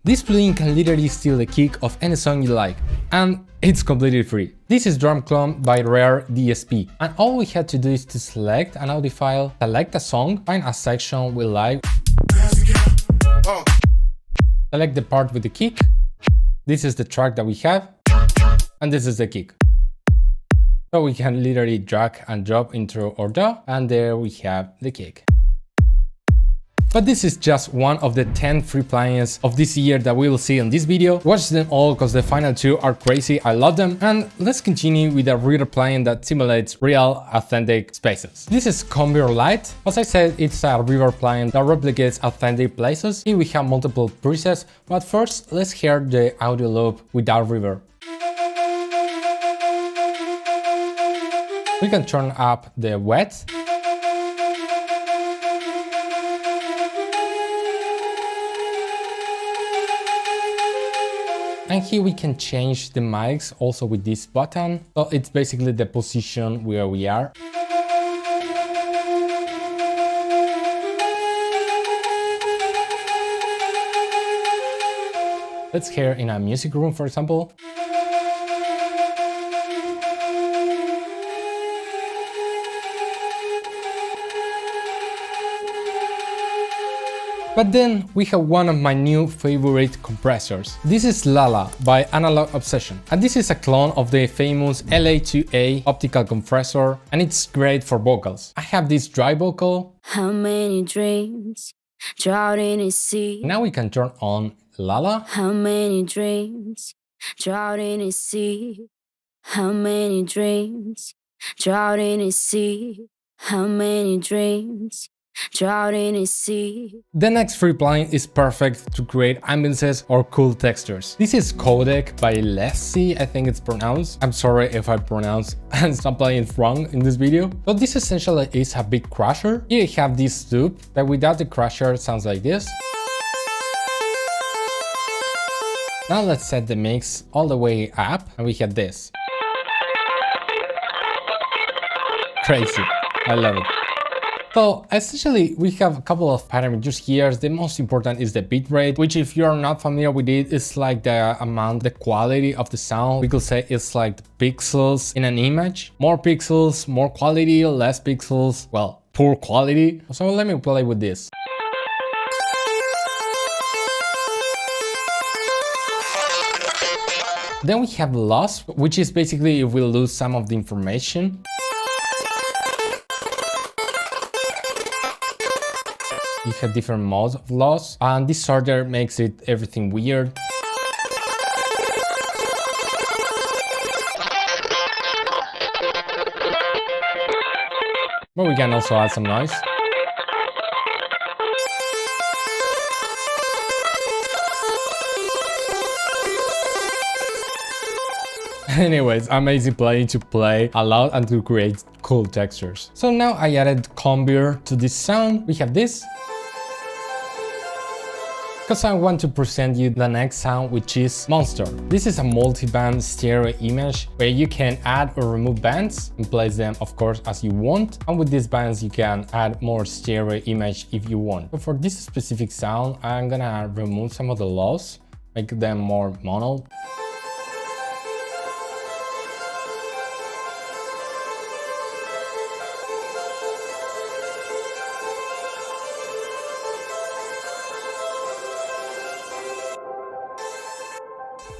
This plugin can literally steal the kick of any song you like, and it's completely free. This is Drum Clone by Rare DSP, and all we had to do is to select an audio file, select a song, find a section we like, select the part with the kick. This is the track that we have, and this is the kick. So we can literally drag and drop into our DAW, and there we have the kick. But this is just one of the 10 free plugins of this year that we will see in this video. Watch them all because the final two are crazy, I love them. And let's continue with a reader plugin that simulates real, authentic spaces. This is Convert Lite. As I said, it's a reverb plugin that replicates authentic places. Here we have multiple presets, but first let's hear the audio loop without reverb. We can turn up the wet. And here we can change the mics also with this button. So it's basically the position where we are. Let's hear in a music room, for example. But then we have one of my new favorite compressors. This is Lala by Analog Obsession. And this is a clone of the famous LA2A optical compressor, and it's great for vocals. I have this dry vocal. How many dreams drowned in a sea? Now we can turn on Lala. How many dreams drowned in a sea? How many dreams drowned in a sea? How many dreams drowned in a sea? The next free plugin is perfect to create ambiances or cool textures. This is Codec by Lessie, I think it's pronounced. I'm sorry if I pronounce some plugins wrong in this video. But this essentially is a big crusher. Here you have this loop that without the crusher sounds like this. Now let's set the mix all the way up and we have this. Crazy, I love it. So essentially we have a couple of parameters here. The most important is the bitrate, which if you're not familiar with it, is like the amount, the quality of the sound. We could say it's like the pixels in an image. More pixels, more quality, less pixels, well, poor quality. So let me play with this. Then we have loss, which is basically if we lose some of the information. You have different modes of loss, and disorder makes it everything weird. But we can also add some noise. Anyways, amazing plugin to play a lot and to create cool textures. So now I added Convert to this sound. We have this. Because I want to present you the next sound, which is Monster. This is a multi-band stereo image where you can add or remove bands and place them, of course, as you want. And with these bands, you can add more stereo image if you want. But for this specific sound, I'm gonna remove some of the loss, make them more mono.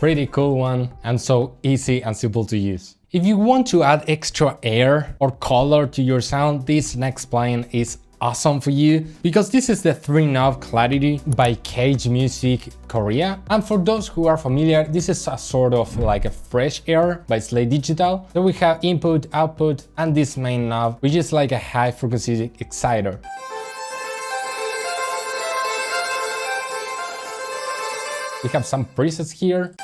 Pretty cool one, and so easy and simple to use. If you want to add extra air or color to your sound, this next plugin is awesome for you because this is the 3-knob Clarity by Cage Music Korea. And for those who are familiar, this is a sort of like a Fresh Air by Slate Digital. So we have input, output, and this main knob, which is like a high frequency exciter. We have some presets here.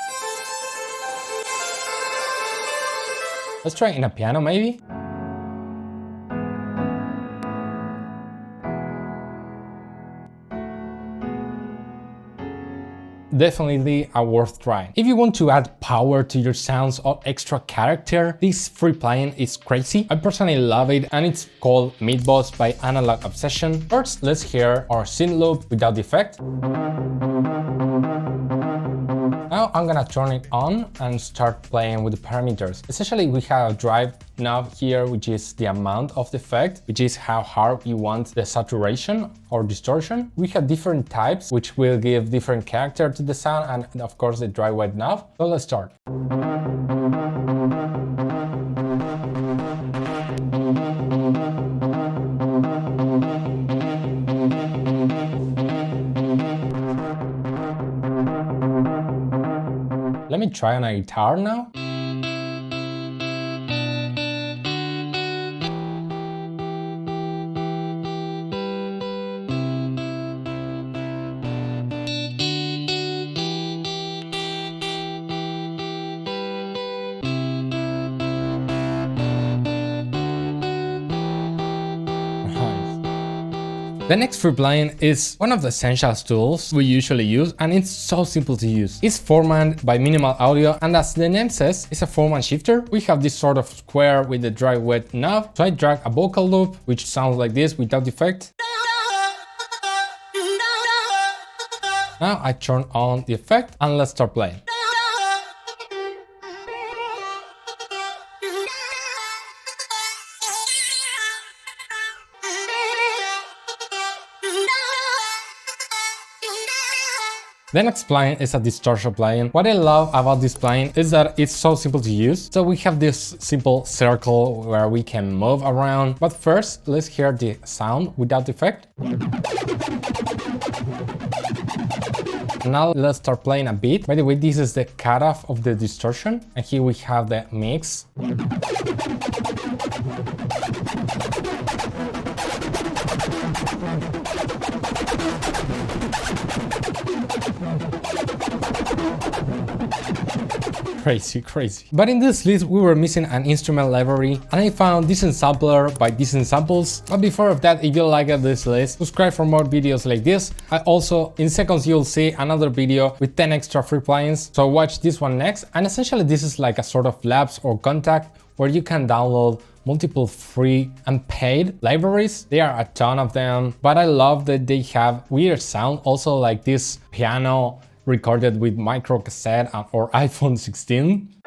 Let's try in a piano maybe. Definitely a worth try. If you want to add power to your sounds or extra character, this free plugin is crazy. I personally love it, and it's called Meatballs by Analog Obsession. First, let's hear our synth loop without the effect. Now I'm gonna turn it on and start playing with the parameters. Essentially, we have a drive knob here, which is the amount of the effect, which is how hard you want the saturation or distortion. We have different types, which will give different character to the sound, and of course the dry wet knob. So let's start. Let me try on a guitar now. The next free plugin is one of the essential tools we usually use, and it's so simple to use. It's Formant by Minimal Audio, and as the name says, it's a formant shifter. We have this sort of square with the dry wet knob. So I drag a vocal loop, which sounds like this without effect. Now I turn on the effect and let's start playing. The next plugin is a distortion plugin. What I love about this plugin is that it's so simple to use. So we have this simple circle where we can move around. But first, let's hear the sound without effect. Now let's start playing a beat. By the way, this is the cutoff of the distortion. And here we have the mix. Crazy. But in this list, we were missing an instrument library, and I found Decent Sampler by Decent Samples. But before of that, if you like this list, subscribe for more videos like this. Also, in seconds, you'll see another video with 10 extra free plugins. So watch this one next. And essentially, this is like a sort of labs or contact where you can download multiple free and paid libraries. There are a ton of them, but I love that they have weird sound, also like this piano recorded with micro cassette or iPhone 16.